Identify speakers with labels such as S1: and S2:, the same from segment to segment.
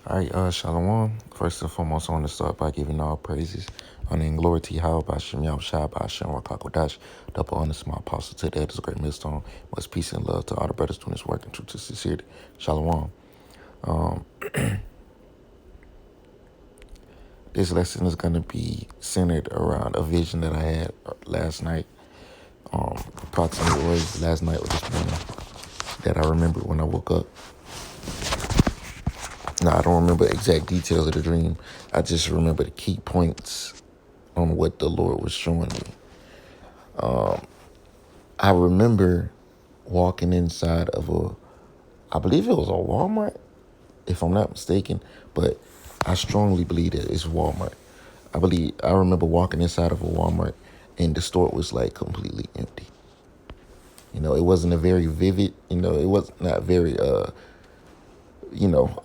S1: All right, Shalom. First and foremost, I want to start by giving all praises, honor, and glory to Yahweh, Bashem, Yahweh Shai, Bashem, Rakakodash, double honor to my apostle, to the elders, great millstone, much peace and love to all the brothers doing this work and truth to sincerity. Shalom. This lesson is going to be centered around a vision that I had last night, approximately was last night or this morning, that I remembered when I woke up. Now, I don't remember exact details of the dream. I just remember the key points on what the Lord was showing me. I remember walking inside of I believe it was a Walmart, if I'm not mistaken, but I strongly believe that it's Walmart. I remember walking inside of a Walmart and the store was like completely empty. It wasn't a very vivid, it was not very, a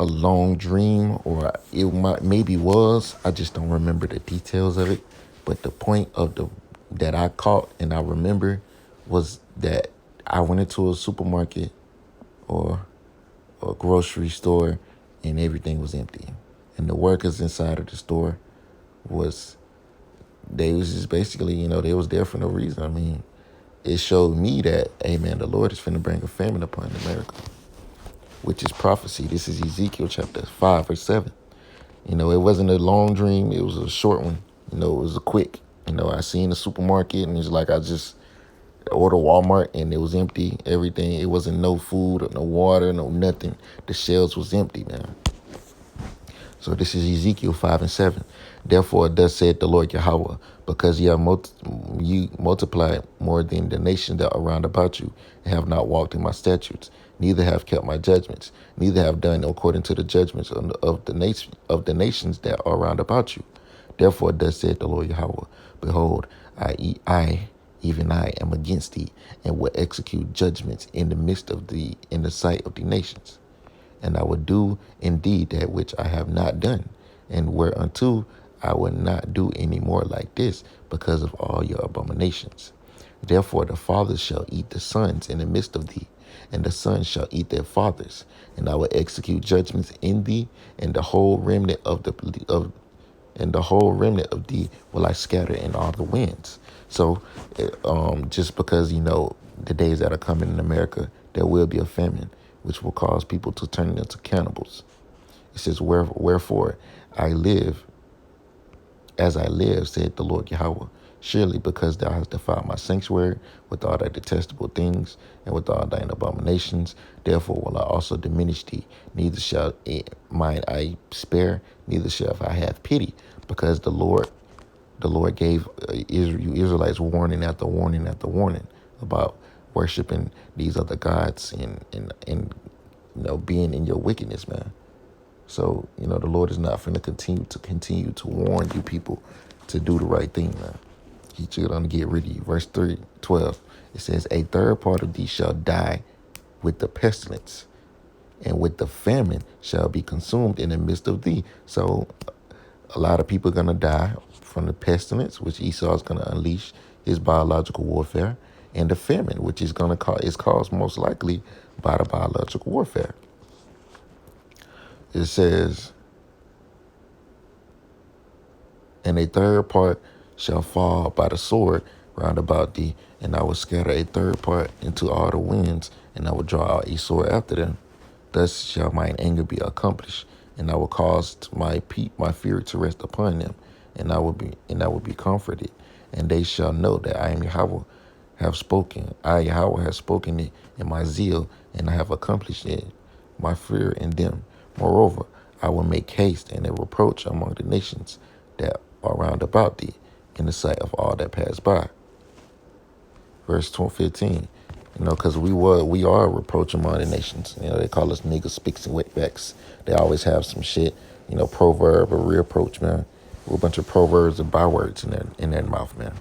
S1: long dream, or maybe was. I just don't remember the details of it. But the point of that I caught and I remember was that I went into a supermarket or a grocery store and everything was empty. And the workers inside of the store they was just basically, they was there for no reason. I mean, it showed me that, hey man, the Lord is finna bring a famine upon America, which is prophecy. This is Ezekiel chapter 5, verse 7. It wasn't a long dream. It was a short one. It was a quick. I seen the supermarket and it's like I just ordered Walmart and it was empty. Everything. It wasn't no food or no water, no nothing. The shelves was empty, man. So this is Ezekiel 5 and 7. Therefore, thus said the Lord Yahweh, because you multiplied more than the nations that are round about you, and have not walked in my statutes, neither have kept my judgments, neither have done according to the judgments of the nations that are round about you. Therefore, thus said the Lord Yahweh, behold, even I am against thee, and will execute judgments in the midst of thee, in the sight of the nations. And I will do indeed that which I have not done, and whereunto I will not do any more like this, because of all your abominations. Therefore the fathers shall eat the sons in the midst of thee, and the sons shall eat their fathers, and I will execute judgments in thee, and the whole remnant of thee will I scatter in all the winds. So, just because the days that are coming in America, there will be a famine, which will cause people to turn into cannibals. It says, wherefore I live as I live, said the Lord Yahweh, surely because thou hast defiled my sanctuary with all thy detestable things and with all thine abominations, therefore will I also diminish thee. Neither shall mine eye spare, neither shall I have pity, because the Lord gave you Israelites warning after warning after warning about worshiping these other gods and being in your wickedness, man. So, the Lord is not going to continue to warn you people to do the right thing, man. He's going to get rid of you. Verse 12, it says, a third part of thee shall die with the pestilence, and with the famine shall be consumed in the midst of thee. So a lot of people are going to die from the pestilence, which Esau is going to unleash his biological warfare, and the famine, which is going to is caused most likely by the biological warfare. It says, and a third part shall fall by the sword round about thee, and I will scatter a third part into all the winds, and I will draw out a sword after them. Thus shall mine anger be accomplished, and I will cause my fury to rest upon them, and I will be comforted, and they shall know that I am Yahweh have spoken. I Yahweh have spoken it in my zeal, and I have accomplished it, my fear in them. Moreover, I will make haste and a reproach among the nations that are round about thee, in the sight of all that pass by. Verse 15, because we are a reproach among the nations. They call us niggas, spicks, and wetbacks. They always have some shit, proverb or reproach, man. A bunch of proverbs and bywords in their mouth, man.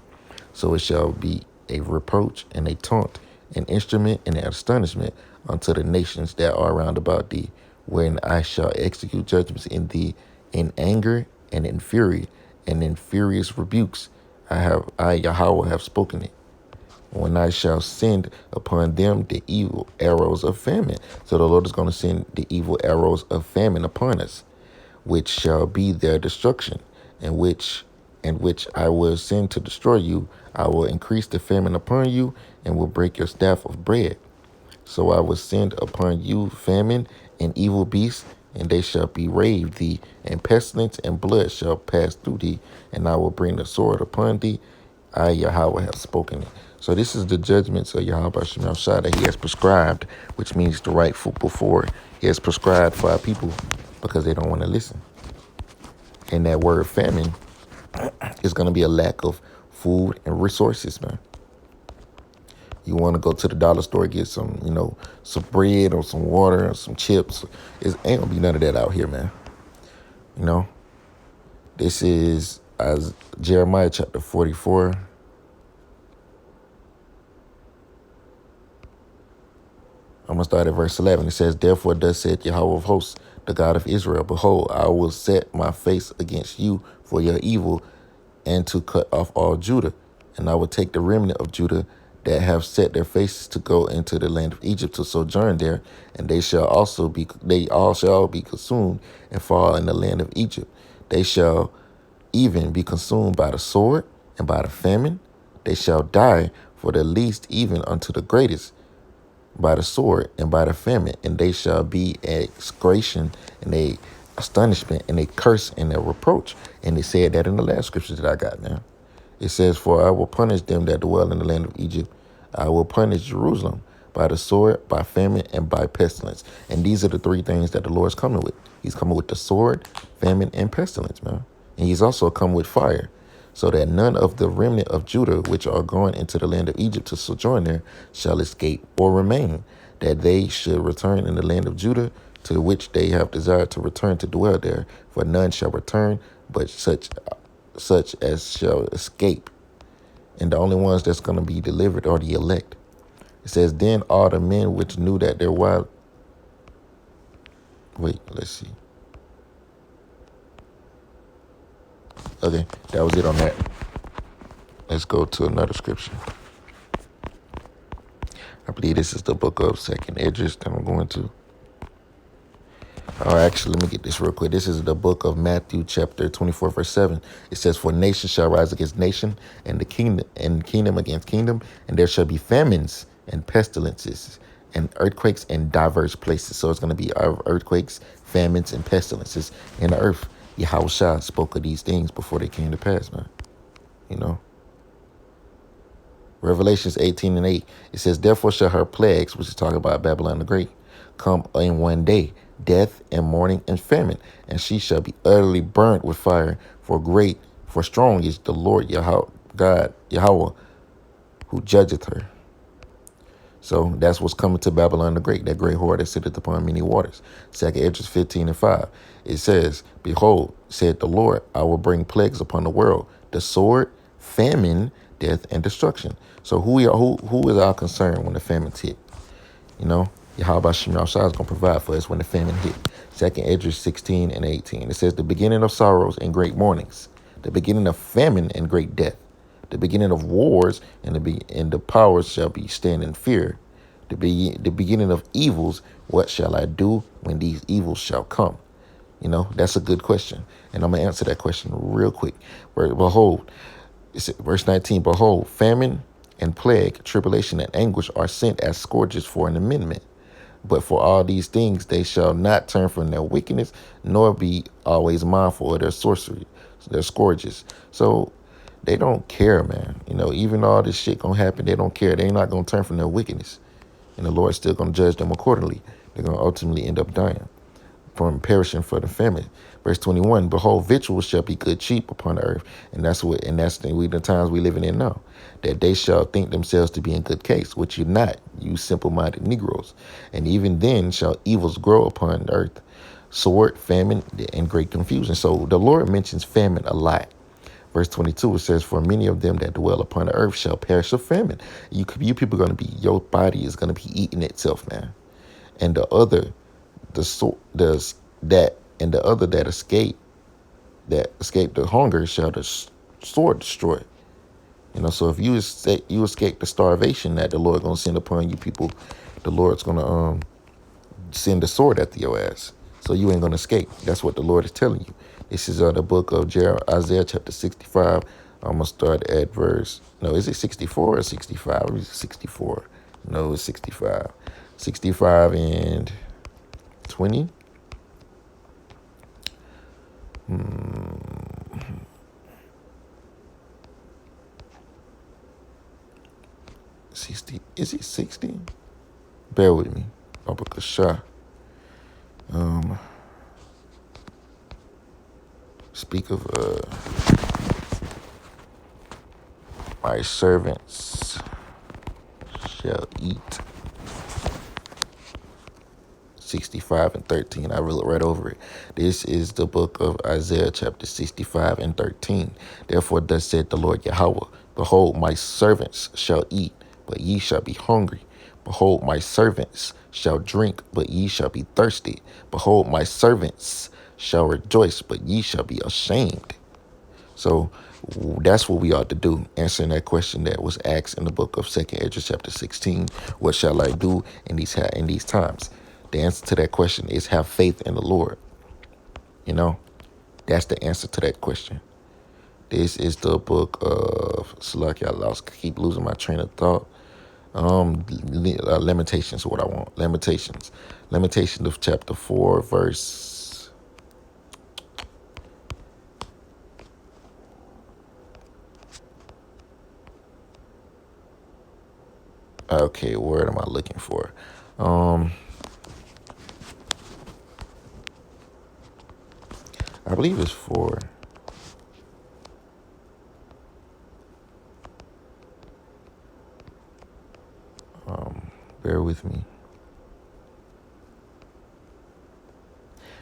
S1: So it shall be a reproach and a taunt, an instrument and an astonishment unto the nations that are round about thee, when I shall execute judgments in thee in anger and in fury and in furious rebukes. I Yahweh have spoken it. When I shall send upon them the evil arrows of famine. So the Lord is going to send the evil arrows of famine upon us. which shall be their destruction, and which I will send to destroy you. I will increase the famine upon you, and will break your staff of bread. So I will send upon you famine and evil beasts, and they shall berave thee, and pestilence and blood shall pass through thee, and I will bring the sword upon thee. I, Yahweh, have spoken it. So this is the judgments of Yahweh Shem Shah that he has prescribed, which means the right foot before he has prescribed for our people because they don't want to listen. And that word famine is going to be a lack of food and resources, man. You want to go to the dollar store, get some, some bread or some water or some chips. It ain't going to be none of that out here, man. This is as Jeremiah chapter 44. I'm going to start at verse 11. It says, Therefore thus saith Yahweh of hosts, the God of Israel, Behold, I will set my face against you for your evil, and to cut off all Judah. And I will take the remnant of Judah that have set their faces to go into the land of Egypt to sojourn there, and they all shall be consumed and fall in the land of Egypt. They shall even be consumed by the sword and by the famine. They shall die, for the least even unto the greatest, by the sword and by the famine, and they shall be execration and a astonishment and a curse and a reproach. And they said that in the last scripture that I got now. It says, For I will punish them that dwell in the land of Egypt. I will punish Jerusalem by the sword, by famine, and by pestilence. And these are the three things that the Lord's coming with. He's coming with the sword, famine, and pestilence, man. And he's also come with fire, so that none of the remnant of Judah, which are going into the land of Egypt to sojourn there, shall escape or remain, that they should return in the land of Judah, to which they have desired to return to dwell there. For none shall return, but such as shall escape. And the only ones that's going to be delivered are the elect. It says, Then all the men which knew that their wild... Wait, let's see. Okay, that was it on that. Let's go to another scripture. I believe this is the book of 2nd Esdras that I'm going to. Actually, let me get this real quick. This is the book of Matthew, chapter 24, verse 7. It says, For nation shall rise against nation, and kingdom against kingdom, and there shall be famines and pestilences and earthquakes in diverse places. So it's going to be earthquakes, famines, and pestilences in the earth. Yahushua spoke of these things before they came to pass, man. Revelations 18:8. It says, Therefore shall her plagues, which is talking about Babylon the Great, come in one day, death and mourning and famine, and she shall be utterly burnt with fire. For strong is the Lord Yahweh, who judgeth her. So that's what's coming to Babylon the Great, that great whore that sitteth upon many waters. 2nd Esdras 15:5. It says, Behold, said the Lord, I will bring plagues upon the world, the sword, famine, death, and destruction. So who is our concern when the famine's hit? Yahweh Shem Shah is going to provide for us when the famine hit. 2nd Esdras 16:18. It says, The beginning of sorrows and great mournings, the beginning of famine and great death, the beginning of wars, and the powers shall be stand in fear. The beginning of evils, what shall I do when these evils shall come? That's a good question. And I'm going to answer that question real quick. Behold, verse 19, Behold, famine and plague, tribulation and anguish are sent as scourges for an amendment. But for all these things they shall not turn from their wickedness, nor be always mindful of their sorcery, their scourges. So they don't care, man. Even all this shit gonna happen, they don't care. They're not gonna turn from their wickedness. And the Lord's still gonna judge them accordingly. They're gonna ultimately end up dying from perishing for the famine. Verse 21, Behold, victuals shall be good cheap upon the earth. And that's the times we living in now. That they shall think themselves to be in good case, which you're not, you simple-minded Negroes. And even then shall evils grow upon the earth, sword, famine, and great confusion. So the Lord mentions famine a lot. Verse 22, it says, For many of them that dwell upon the earth shall perish of famine. You people are going to be, your body is going to be eating itself, man. And the other that escape the hunger shall the sword destroy. So if you escape the starvation that the Lord gonna send upon you people, the Lord's gonna send the sword after your ass. So you ain't gonna escape. That's what the Lord is telling you. This is the book of Isaiah chapter 65. I'm gonna start at verse. No, is it 64 or 65? Or is it 64? No, it's 65. 65 and 20. 60. Is it 60? Bear with me. Abakasha. Speak of my servants shall eat. 65 and 13. I read over it. This is the book of Isaiah chapter 65 and 13. Therefore thus said the Lord Yahweh, behold, my servants shall eat, but ye shall be hungry. Behold, my servants shall drink, but ye shall be thirsty. Behold, my servants shall rejoice, but ye shall be ashamed. So that's what we ought to do, answering that question that was asked in the book of 2nd Ezra chapter 16. What shall I do in these times? The answer to that question is have faith in the Lord. You know, that's the answer to that question. This is the book of Salaki. Keep losing my train of thought. Lamentations is what I want. Lamentations of chapter 4, verse. Okay, word am I looking for? I believe it's 4. Bear with me.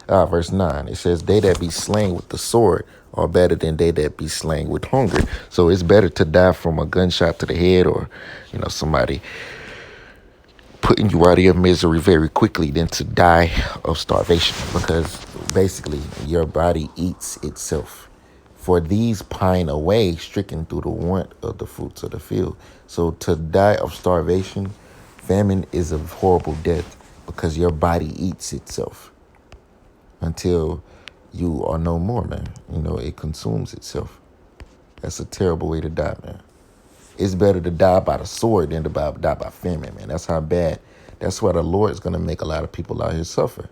S1: Verse 9. It says, they that be slain with the sword are better than they that be slain with hunger. So it's better to die from a gunshot to the head or, somebody putting you out of your misery very quickly than to die of starvation, because basically your body eats itself. For these pine away, stricken through the want of the fruits of the field. So to die of starvation, famine is a horrible death, because your body eats itself until you are no more, man. It consumes itself. That's a terrible way to die, man. It's better to die by the sword than to die by famine, man. That's how bad. That's why the Lord is going to make a lot of people out here suffer.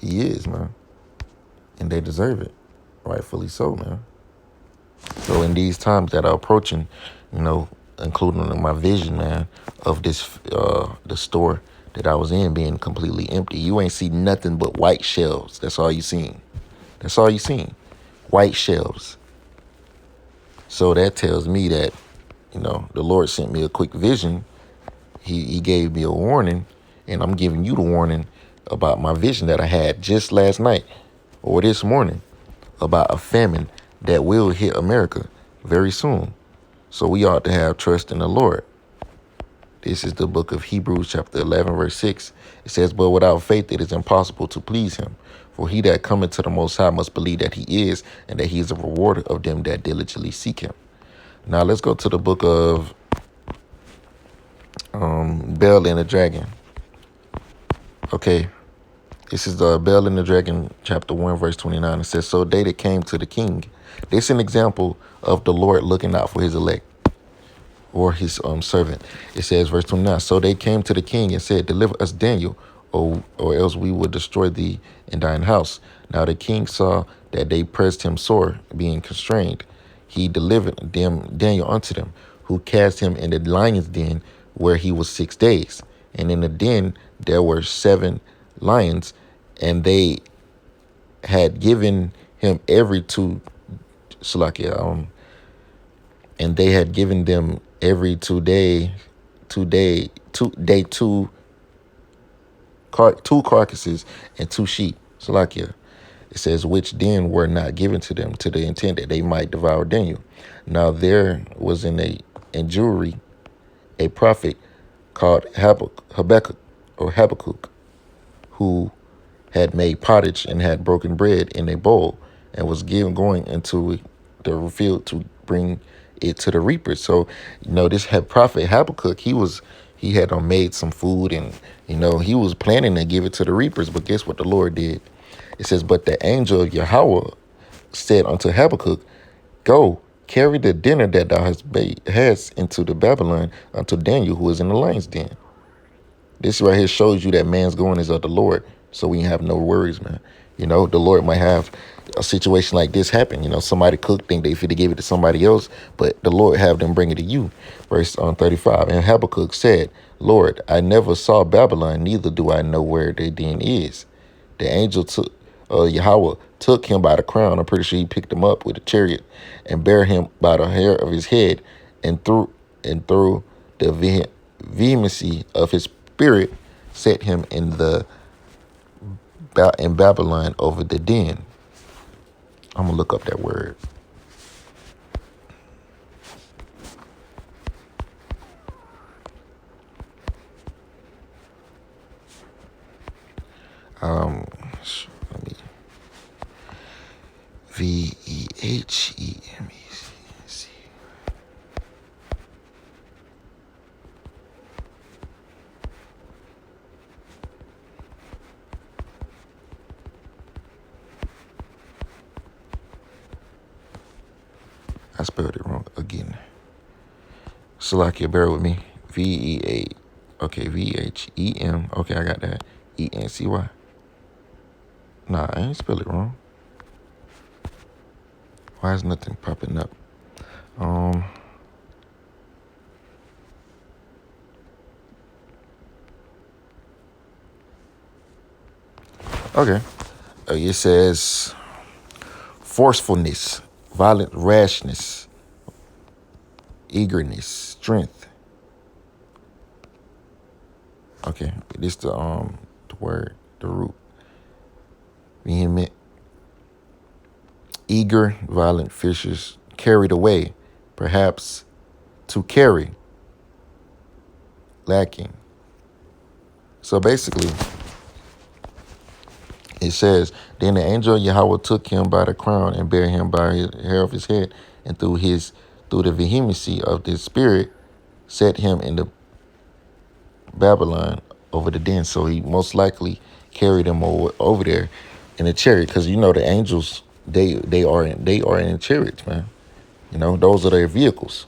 S1: He is, man. And they deserve it. Rightfully so, man. So in these times that are approaching, including in my vision, man, of this, the store that I was in being completely empty, you ain't see nothing but white shelves. That's all you seen. That's all you seen. White shelves. So that tells me that, the Lord sent me a quick vision. He gave me a warning, and I'm giving you the warning about my vision that I had just last night or this morning about a famine that will hit America very soon. So we ought to have trust in the Lord. This is the book of Hebrews chapter 11, verse 6. It says, but without faith it is impossible to please him. For he that cometh to the Most High must believe that he is, and that he is a rewarder of them that diligently seek him. Now let's go to the book of Bel and the Dragon. Okay. This is the Bel and the Dragon, chapter 1, verse 29. It says, so they that came to the king. This is an example of the Lord looking out for his elect or his servant. It says, verse 29, so they came to the king and said, deliver us Daniel, or else we will destroy thee and thine house. Now the king saw that they pressed him sore, being constrained. He delivered them Daniel unto them, who cast him in the lion's den, where he was 6 days. And in the den there were 7 lions, and they had given him every two and they had given them every 2 carcasses and 2 sheep. It says, which then were not given to them to the intent that they might devour Daniel. Now there was in Jewry a prophet called Habakkuk, who had made pottage and had broken bread in a bowl, and was going into the field to bring it to the reapers. So, this prophet Habakkuk, he was He had made some food, and he was planning to give it to the reapers. But guess what the Lord did? It says, but the angel of Yahweh said unto Habakkuk, go, carry the dinner that thou hast into the Babylon unto Daniel, who is in the lion's den. This right here shows you that man's going is of the Lord, so we have no worries, man. The Lord might have a situation like this happen. Somebody could think they fit to give it to somebody else, but the Lord have them bring it to you. Verse 35. And Habakkuk said, Lord, I never saw Babylon, neither do I know where their den is. The angel took Yahweh took him by the crown. I'm pretty sure he picked him up with a chariot and bare him by the hair of his head, and through the vehemency of his spirit set him in Babylon over the den. I'm gonna look up that word. Let me VEHE. See. I spelled it wrong again. Salakia, bear with me. VEA. Okay, VHEM. Okay, I got that. ENCY. Nah, I ain't spell it wrong. Why is nothing popping up? Okay. It says forcefulness, violent rashness, eagerness, strength. Okay, this the word, the root. Vehement, eager, violent, vicious, carried away, perhaps to carry, lacking. So basically, it says, then the angel of Yahweh took him by the crown and bare him by his hair of his head, and through the vehemency of the spirit set him in the Babylon over the den. So he most likely carried him over there in a chariot, because the angels they are in chariots, man. Those are their vehicles.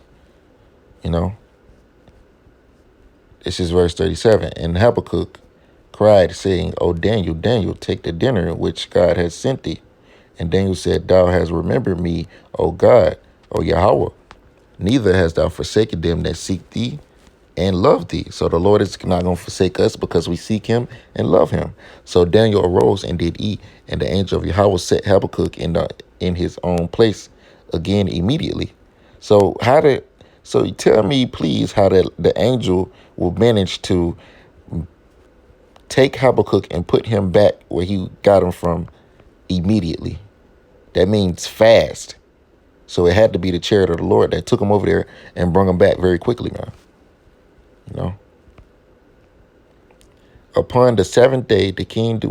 S1: This is verse 37. And Habakkuk cried, saying, O Daniel, Daniel, take the dinner which God has sent thee. And Daniel said, Thou hast remembered me, O God, O Yahweh. Neither hast thou forsaken them that seek thee and love thee. So the Lord is not going to forsake us because we seek him and love him. So Daniel arose and did eat, and the angel of Yahweh set Habakkuk in his own place again immediately. So tell me, please, how the angel will manage to take Habakkuk and put him back where he got him from immediately. That means fast. So it had to be the chariot of the Lord that took him over there and brought him back very quickly, man. Upon the seventh day, the king, as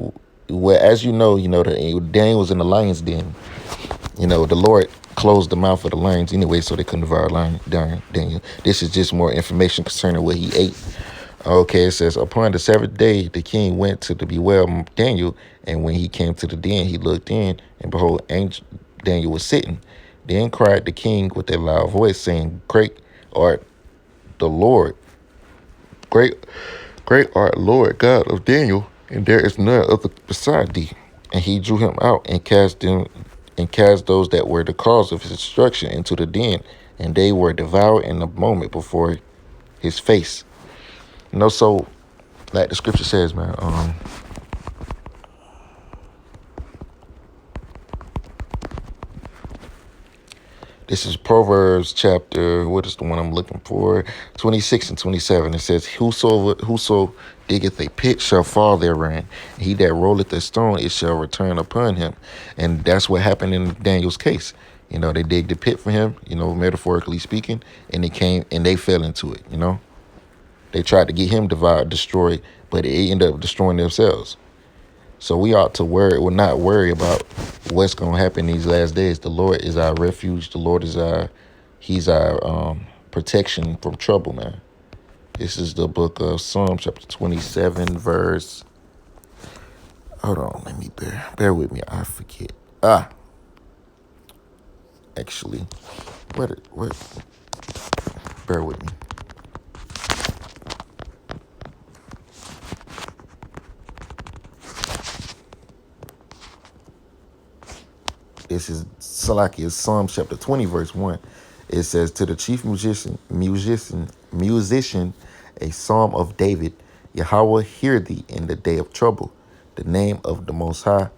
S1: that Daniel was in the lion's den. The Lord closed the mouth of the lions anyway, so they couldn't devour Daniel. This is just more information concerning what he ate. Okay, it says, upon the seventh day, the king went to bewail Daniel, and when he came to the den, he looked in, and behold, Daniel was sitting. Then cried the king with a loud voice, saying, Great art the Lord, great art Lord God of Daniel, and there is none other beside thee. And he drew him out and cast those that were the cause of his destruction into the den, and they were devoured in a moment before his face. So like the scripture says, man, this is Proverbs chapter, what is the one I'm looking for? 26 and 27. It says, Whoso diggeth a pit shall fall therein. He that rolleth a stone, it shall return upon him. And that's what happened in Daniel's case. They digged a pit for him, metaphorically speaking, and they fell into it, They tried to get him destroyed, but it ended up destroying themselves. So we ought to not worry about what's going to happen these last days. The Lord is our refuge. The Lord is He's our protection from trouble, man. This is the book of Psalm chapter 27, verse. Hold on, let me bear with me. I forget. Actually, what? Bear with me. This is Salakia's Psalm chapter 20, verse 1. It says, to the chief musician, a psalm of David, Yahweh hear thee in the day of trouble. The name of the Most High,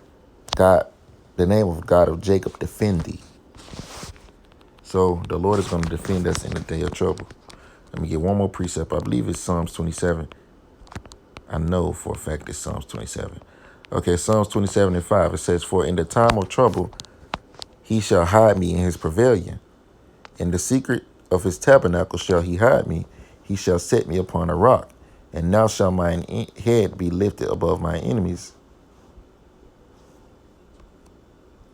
S1: God, the name of God of Jacob defend thee. So the Lord is going to defend us in the day of trouble. Let me get one more precept. I believe it's Psalms 27. I know for a fact it's Psalms 27. Okay, Psalms 27 and 5. It says, for in the time of trouble, he shall hide me in his pavilion. In the secret of his tabernacle shall he hide me. He shall set me upon a rock. And now shall mine head be lifted above my enemies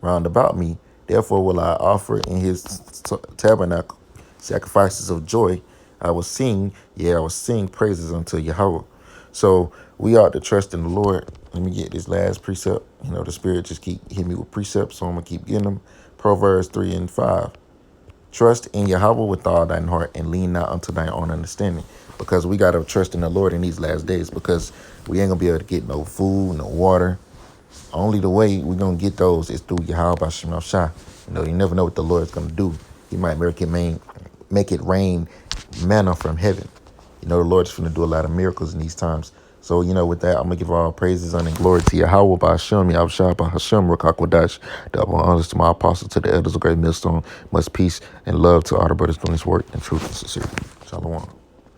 S1: round about me. Therefore will I offer in his tabernacle sacrifices of joy. I will sing praises unto Yahweh. So we ought to trust in the Lord. Let me get this last precept. The Spirit just keep hitting me with precepts, so I'm going to keep getting them. Proverbs 3 and 5. Trust in Yahweh with all thine heart and lean not unto thine own understanding. Because we got to trust in the Lord in these last days, because we ain't going to be able to get no food, no water. Only the way we're going to get those is through Yahweh B'Shem Shah. You never know what the Lord is going to do. He might make it rain manna from heaven. The Lord is going to do a lot of miracles in these times. So, with that, I'm going to give all praises, honor, and glory to Yahweh B'Shem, Yahweh B'Shem, Rakakwadash. Double honors to my apostles, to the elders of Great Millstone. Much peace and love to all the brothers doing this work in truth and sincerity. Shalom.